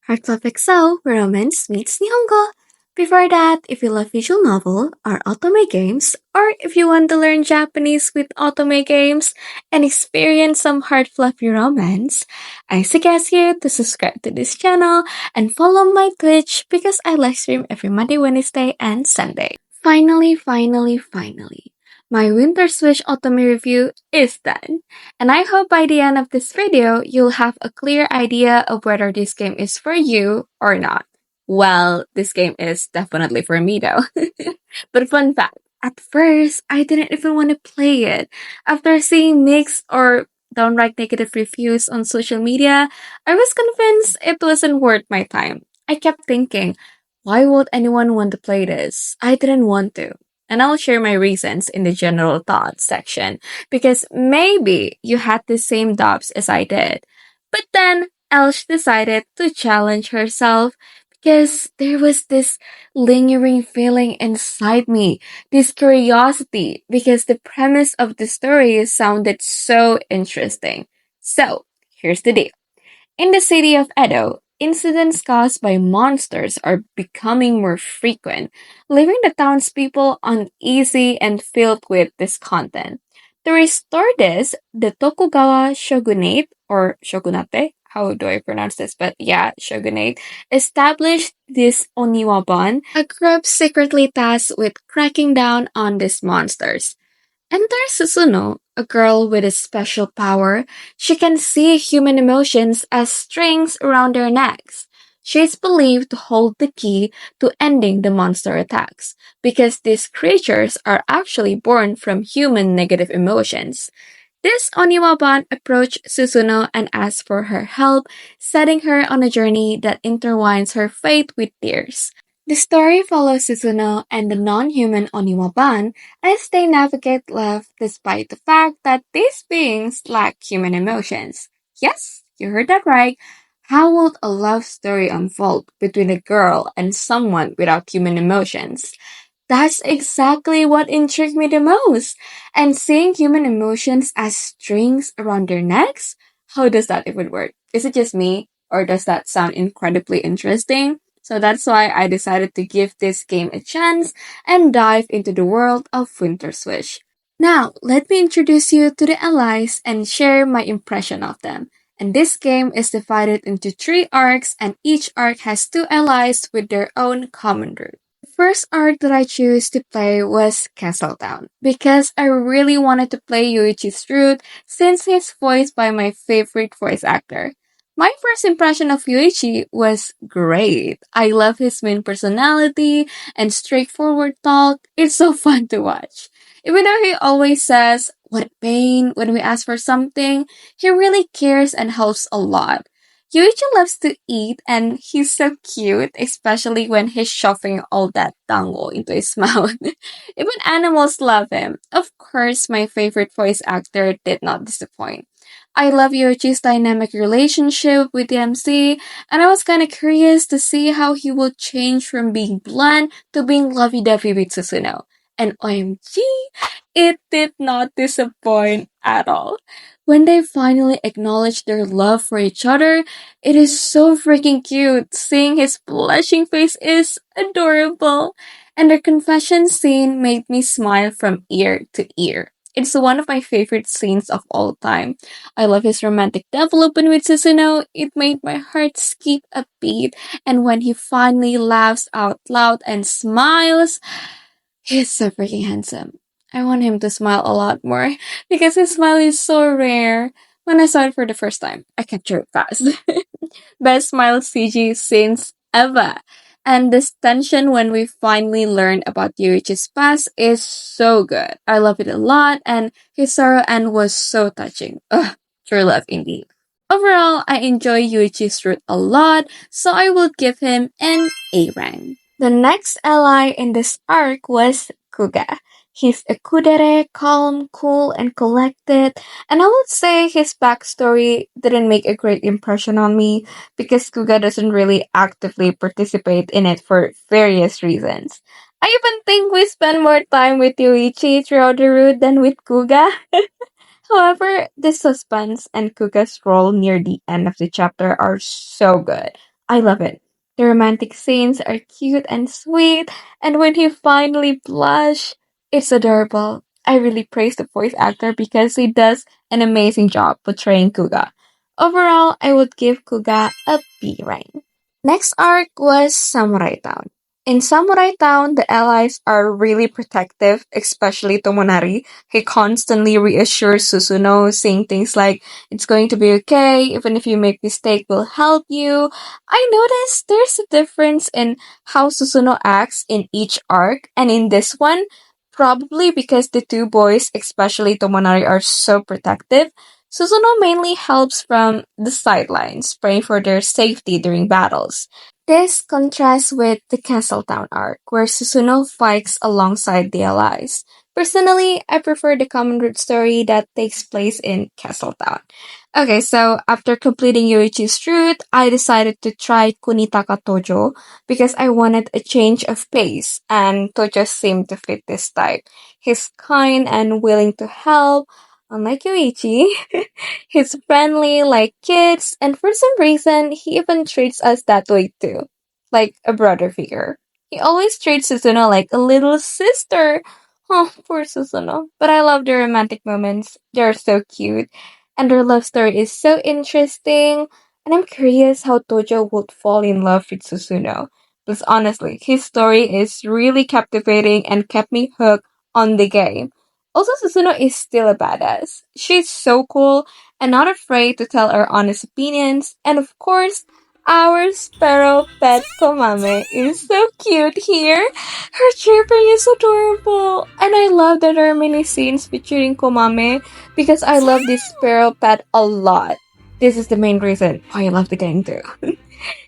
Heart Love XO, where romance meets Nihongo. Before that, if you love visual novel or Otome games, or if you want to learn Japanese with Otome games and experience some heart fluffy romance, I suggest you to subscribe to this channel and follow my Twitch because I live stream every Monday, Wednesday, and Sunday. Finally, my Winter Switch Otome review is done. And I hope by the end of this video, you'll have a clear idea of whether this game is for you or not. Well, this game is definitely for me though. But fun fact, at first, I didn't even want to play it. After seeing mixed or downright negative reviews on social media, I was convinced it wasn't worth my time. I kept thinking, why would anyone want to play this? I didn't want to. And I'll share my reasons in the general thoughts section because maybe you had the same doubts as I did. But then Elsh decided to challenge herself because there was this lingering feeling inside me, this curiosity, because the premise of the story sounded so interesting. So, here's the deal. In the city of Edo, incidents caused by monsters are becoming more frequent, leaving the townspeople uneasy and filled with discontent. To restore this, the Tokugawa shogunate, or shogunate, how do I pronounce this? But yeah, shogunate, established this Oniwaban, a group secretly tasked with cracking down on these monsters. Enter Susuno, a girl with a special power. She can see human emotions as strings around their necks. She is believed to hold the key to ending the monster attacks, because these creatures are actually born from human negative emotions. This Oniwaban approached Susuno and asked for her help, setting her on a journey that intertwines her fate with tears. The story follows Susuno and the non-human Oniwaban as they navigate life despite the fact that these beings lack human emotions. Yes, you heard that right. How would a love story unfold between a girl and someone without human emotions? That's exactly what intrigued me the most. And seeing human emotions as strings around their necks? How does that even work? Is it just me? Or does that sound incredibly interesting? So that's why I decided to give this game a chance and dive into the world of Winter Switch. Now, let me introduce you to the allies and share my impression of them. And this game is divided into three arcs, and each arc has two allies with their own common route. The first arc that I chose to play was Castletown because I really wanted to play Yuichi's route since he's voiced by my favorite voice actor. My first impression of Yuichi was great. I love his main personality and straightforward talk. It's so fun to watch. Even though he always says, what pain when we ask for something, he really cares and helps a lot. Yuichi loves to eat and he's so cute, especially when he's shoving all that dango into his mouth. Even animals love him. Of course, my favorite voice actor did not disappoint. I love Yuichi's dynamic relationship with the MC, and I was kinda curious to see how he will change from being blunt to being lovey-dovey with Susuno. And OMG, it did not disappoint at all. When they finally acknowledge their love for each other, it is so freaking cute. Seeing his blushing face is adorable. And their confession scene made me smile from ear to ear. It's one of my favorite scenes of all time. I love his romantic development with Susuno. It made my heart skip a beat. And when he finally laughs out loud and smiles, he's so freaking handsome. I want him to smile a lot more because his smile is so rare. When I saw it for the first time, I captured it fast. Best smile CG since ever. And this tension when we finally learned about Yuichi's past is so good. I love it a lot, and his sorrow end was so touching. Ugh, true love indeed. Overall, I enjoy Yuichi's route a lot, so I will give him an A rank. The next ally in this arc was Kuga. He's a kudere, calm, cool, and collected, and I would say his backstory didn't make a great impression on me because Kuga doesn't really actively participate in it for various reasons. I even think we spend more time with Yuichi throughout the route than with Kuga. However, the suspense and Kuga's role near the end of the chapter are so good. I love it. The romantic scenes are cute and sweet, and when he finally blush, it's adorable. I really praise the voice actor because he does an amazing job portraying Kuga. Overall, I would give Kuga a B rank. Next arc was Samurai Town. In Samurai Town, the allies are really protective, especially Tomonari. He constantly reassures Susuno, saying things like, it's going to be okay, even if you make mistake, we'll help you. I noticed there's a difference in how Susuno acts in each arc, and in this one, probably because the two boys, especially Tomonari, are so protective, Suzuno mainly helps from the sidelines, praying for their safety during battles. This contrasts with the Castletown arc, where Susuno fights alongside the allies. Personally, I prefer the common root story that takes place in Castletown. Okay, so after completing Yoichi's route, I decided to try Kunitaka Tojo because I wanted a change of pace, and Tojo seemed to fit this type. He's kind and willing to help, unlike Yoichi. He's friendly like kids, and for some reason, he even treats us that way too. Like a brother figure. He always treats Suzuno like a little sister. Oh, poor Suzuno. But I love their romantic moments. They're so cute. And their love story is so interesting. And I'm curious how Tojo would fall in love with Suzuno. Because honestly, his story is really captivating and kept me hooked on the game. Also, Suzuno is still a badass. She's so cool and not afraid to tell our honest opinions. And of course, our sparrow pet Komame is so cute here. Her chirping is adorable. And I love that there are many scenes featuring Komame because I love this sparrow pet a lot. This is the main reason why I love the game too.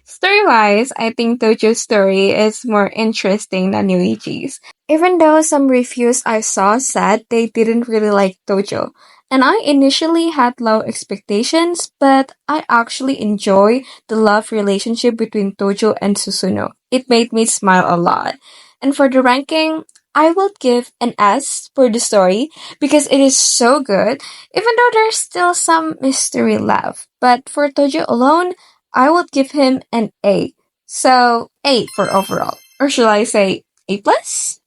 Story wise, I think Tojo's story is more interesting than Yuichi's. Even though some reviews I saw said they didn't really like Tojo. And I initially had low expectations, but I actually enjoy the love relationship between Tojo and Susuno. It made me smile a lot. And for the ranking, I will give an S for the story because it is so good, even though there's still some mystery left. But for Tojo alone, I would give him an A. So, A for overall. Or should I say A plus?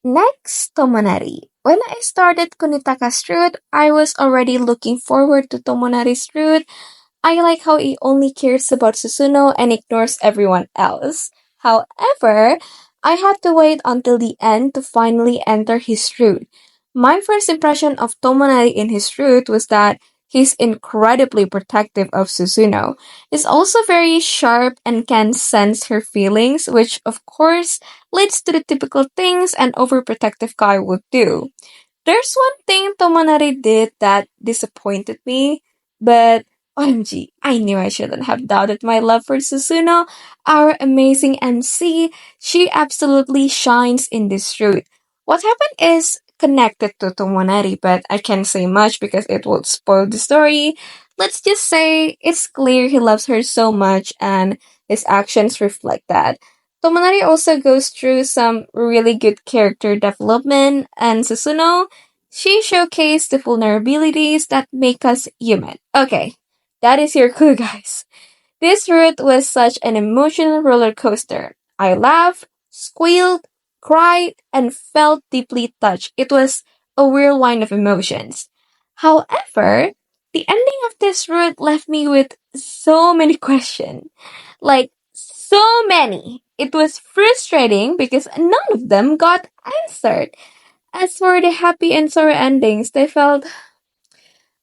Next, Tomonari. When I started Kunitaka's route, I was already looking forward to Tomonari's route. I like how he only cares about Susuno and ignores everyone else. However, I had to wait until the end to finally enter his route. My first impression of Tomonari in his route was that he's incredibly protective of Susuno. He's also very sharp and can sense her feelings, which of course leads to the typical things an overprotective guy would do. There's one thing Tomonari did that disappointed me, but OMG, I knew I shouldn't have doubted my love for Susuno, our amazing MC. She absolutely shines in this route. What happened is connected to Tomonari, but I can't say much because it would spoil the story. Let's just say it's clear he loves her so much and his actions reflect that. Tomonari also goes through some really good character development, and Susuno, she showcased the vulnerabilities that make us human. Okay, that is your clue, guys. This route was such an emotional roller coaster. I laughed, squealed, cried, and felt deeply touched. It was a whirlwind of emotions. However, the ending of this route left me with so many questions. Like, so many. It was frustrating because none of them got answered. As for the happy and sorry endings, they felt,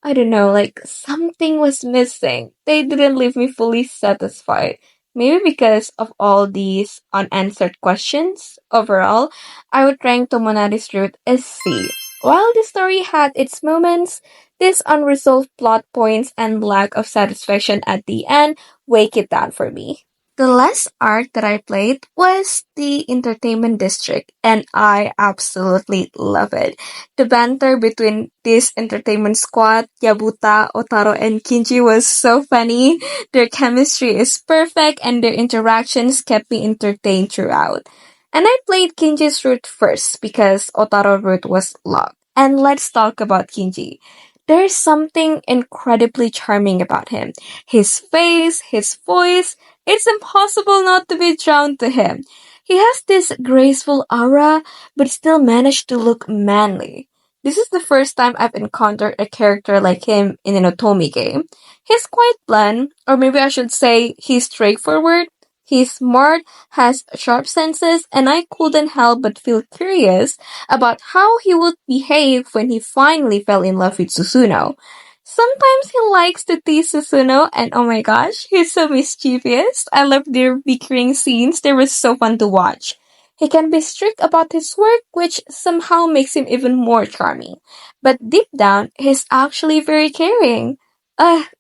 I don't know, like something was missing. They didn't leave me fully satisfied. Maybe because of all these unanswered questions. Overall, I would rank Tomonari's route as C. While the story had its moments, these unresolved plot points and lack of satisfaction at the end weigh it down for me. The last arc that I played was the Entertainment District, and I absolutely love it. The banter between this entertainment squad, Yabuta, Otaro, and Kinji was so funny. Their chemistry is perfect, and their interactions kept me entertained throughout. And I played Kinji's route first because Otaro route was locked. And let's talk about Kinji. There's something incredibly charming about him. His face, his voice, it's impossible not to be drawn to him. He has this graceful aura, but still managed to look manly. This is the first time I've encountered a character like him in an Otome game. He's quite blunt, or maybe I should say he's straightforward. He's smart, has sharp senses, and I couldn't help but feel curious about how he would behave when he finally fell in love with Susuno. Sometimes he likes to tease Susuno, and oh my gosh, he's so mischievous. I love their bickering scenes, they were so fun to watch. He can be strict about his work, which somehow makes him even more charming. But deep down, he's actually very caring.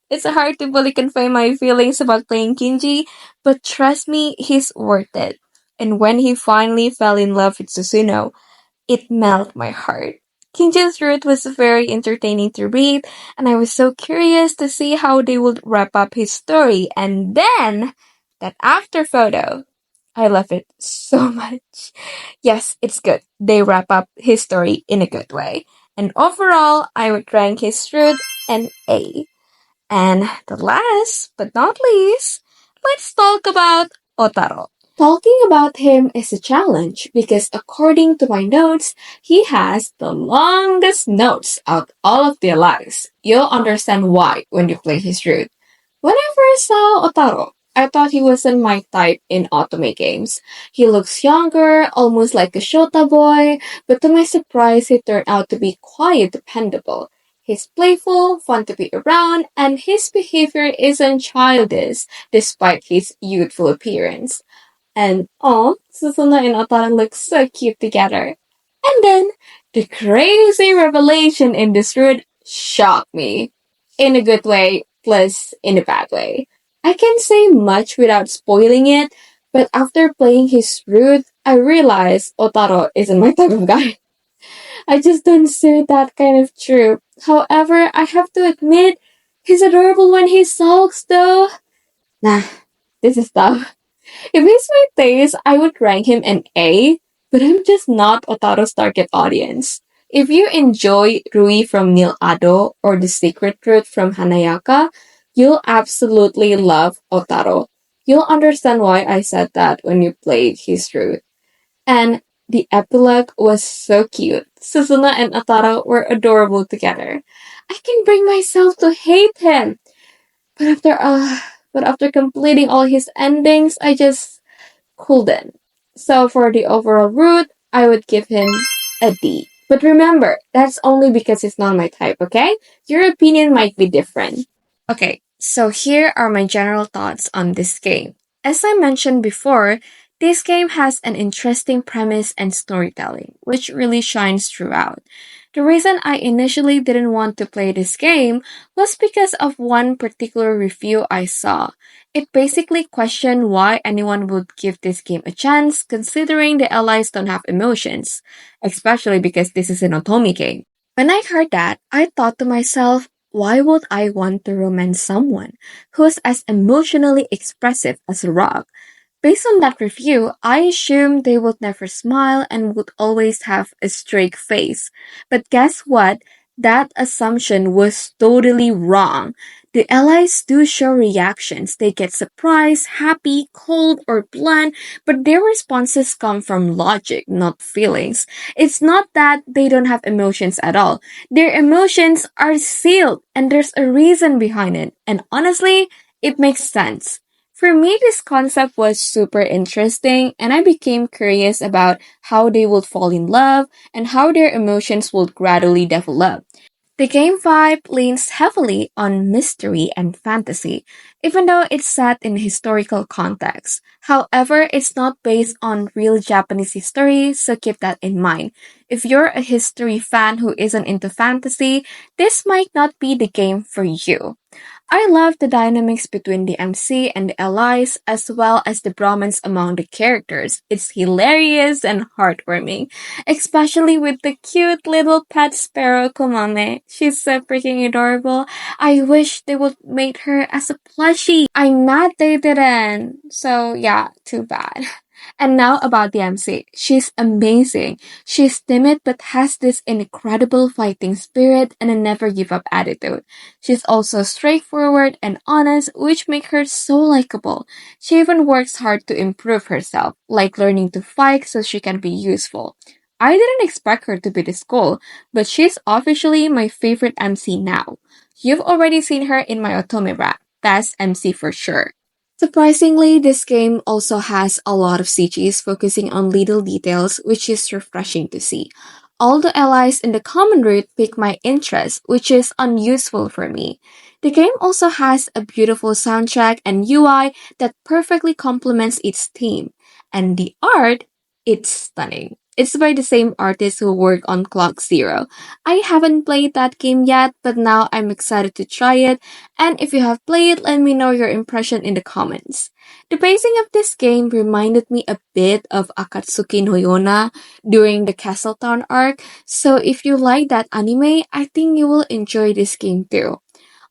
It's hard to fully convey my feelings about playing Kinji, but trust me, he's worth it. And when he finally fell in love with Susuno, it melted my heart. Kinji's route was very entertaining to read, and I was so curious to see how they would wrap up his story. And then, that after photo, I love it so much. Yes, it's good. They wrap up his story in a good way. And overall, I would rank his route an A. And the last but not least, let's talk about Otaro. Talking about him is a challenge because according to my notes, he has the longest notes out all of their lives. You'll understand why when you play his route. When I first saw Otaro, I thought he wasn't my type in Otome games. He looks younger, almost like a Shota boy, but to my surprise, he turned out to be quite dependable. He's playful, fun to be around, and his behavior isn't childish despite his youthful appearance. And oh, Susuno and Otaro look so cute together. And then, the crazy revelation in this route shocked me. In a good way, plus in a bad way. I can't say much without spoiling it, but after playing his route, I realized Otaro isn't my type of guy. I just don't suit that kind of troop. However, I have to admit, he's adorable when he sulks though. Nah, this is tough. If he's my taste, I would rank him an A, but I'm just not Otaro's target audience. If you enjoy Rui from Neil Ado or The Secret Truth from Hanayaka, you'll absolutely love Otaro. You'll understand why I said that when you played his Truth. And the epilogue was so cute. Suzuna and Otaro were adorable together. I can bring myself to hate him, but after completing all his endings, I just couldn't. So for the overall route, I would give him a D. But remember, that's only because it's not my type, okay? Your opinion might be different. Okay, so here are my general thoughts on this game. As I mentioned before, this game has an interesting premise and storytelling, which really shines throughout. The reason I initially didn't want to play this game was because of one particular review I saw. It basically questioned why anyone would give this game a chance considering the allies don't have emotions, especially because this is an Otome game. When I heard that, I thought to myself, why would I want to romance someone who's as emotionally expressive as a rock? Based on that review, I assumed they would never smile and would always have a straight face. But guess what? That assumption was totally wrong. The allies do show reactions. They get surprised, happy, cold, or blunt, but their responses come from logic, not feelings. It's not that they don't have emotions at all. Their emotions are sealed, and there's a reason behind it. And honestly, it makes sense. For me, this concept was super interesting, and I became curious about how they would fall in love and how their emotions would gradually develop. The game vibe leans heavily on mystery and fantasy, even though it's set in historical context. However, it's not based on real Japanese history, so keep that in mind. If you're a history fan who isn't into fantasy, this might not be the game for you. I love the dynamics between the MC and the allies, as well as the bromance among the characters. It's hilarious and heartwarming, especially with the cute little pet sparrow Komame. She's so freaking adorable. I wish they would make her as a plushie. I'm mad they didn't. So yeah, too bad. And now about the MC. She's amazing. She's timid but has this incredible fighting spirit and a never give up attitude. She's also straightforward and honest, which make her so likable. She even works hard to improve herself, like learning to fight so she can be useful. I didn't expect her to be this cool, but she's officially my favorite MC now. You've already seen her in my Otome rap. That's MC for sure. Surprisingly, this game also has a lot of CGs focusing on little details, which is refreshing to see. All the allies in the common route pique my interest, which is unusual for me. The game also has a beautiful soundtrack and UI that perfectly complements its theme. And the art, it's stunning. It's by the same artist who worked on Clock Zero. I haven't played that game yet, but now I'm excited to try it, and if you have played, let me know your impression in the comments. The pacing of this game reminded me a bit of Akatsuki no Yona during the Castletown arc, so if you like that anime, I think you will enjoy this game too.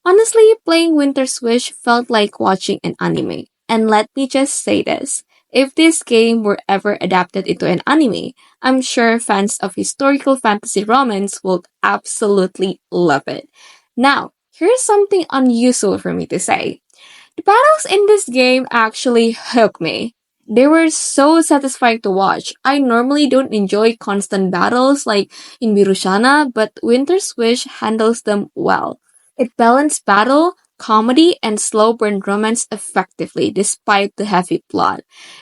Honestly, playing Winter Switch felt like watching an anime. And let me just say this. If this game were ever adapted into an anime, I'm sure fans of historical fantasy romance will absolutely love it. Now, here's something unusual for me to say. The battles in this game actually hooked me. They were so satisfying to watch. I normally don't enjoy constant battles like in Mirushana, but Winter Switch handles them well. It balanced battle, comedy, and slow burn romance effectively despite the heavy plot.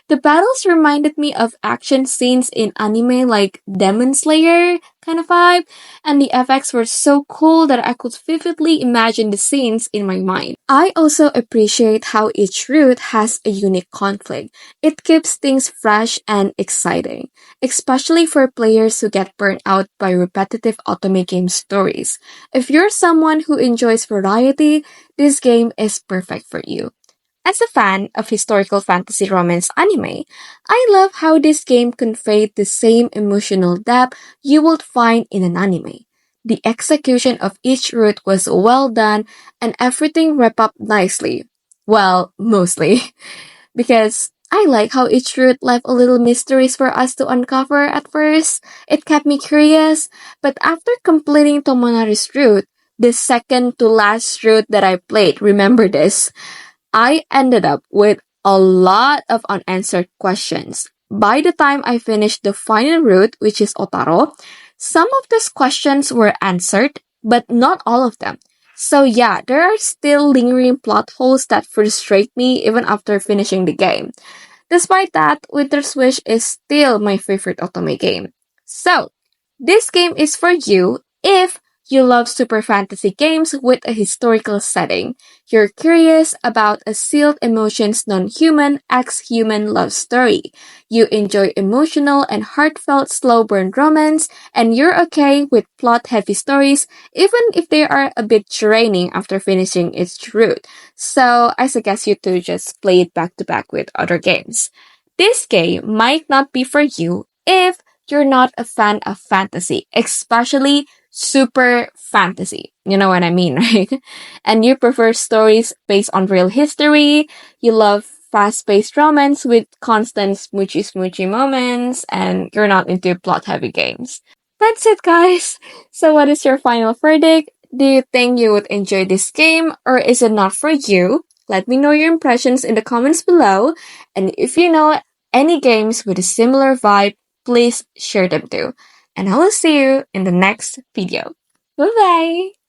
The battles reminded me of action scenes in anime like Demon Slayer kind of vibe, and the effects were so cool that I could vividly imagine the scenes in my mind. I also appreciate how each route has a unique conflict. It keeps things fresh and exciting, especially for players who get burnt out by repetitive Otome game stories. If you're someone who enjoys variety, this game is perfect for you. As a fan of historical fantasy romance anime, I love how this game conveyed the same emotional depth you would find in an anime. The execution of each route was well done and everything wrapped up nicely. Well, mostly. Because I like how each route left a little mysteries for us to uncover at first. It kept me curious, but after completing Tomonari's route, the second to last route that I played, remember this, I ended up with a lot of unanswered questions. By the time I finished the final route, which is Otaro, some of those questions were answered, but not all of them. So yeah, there are still lingering plot holes that frustrate me even after finishing the game. Despite that, Winter Switch is still my favorite Otome game. So, this game is for you if you love super fantasy games with a historical setting. You're curious about a sealed emotions non-human ex-human love story. You enjoy emotional and heartfelt slow burn romance, and you're okay with plot-heavy stories even if they are a bit draining after finishing its route. So I suggest you to just play it back to back with other games. This game might not be for you if you're not a fan of fantasy, especially super fantasy. You know what I mean, right? And you prefer stories based on real history, you love fast-paced romance with constant smoochy moments, and you're not into plot-heavy games. That's it, guys. So what is your final verdict? Do you think you would enjoy this game, or is it not for you? Let me know your impressions in the comments below, and if you know any games with a similar vibe, please share them too. And I will see you in the next video. Bye bye!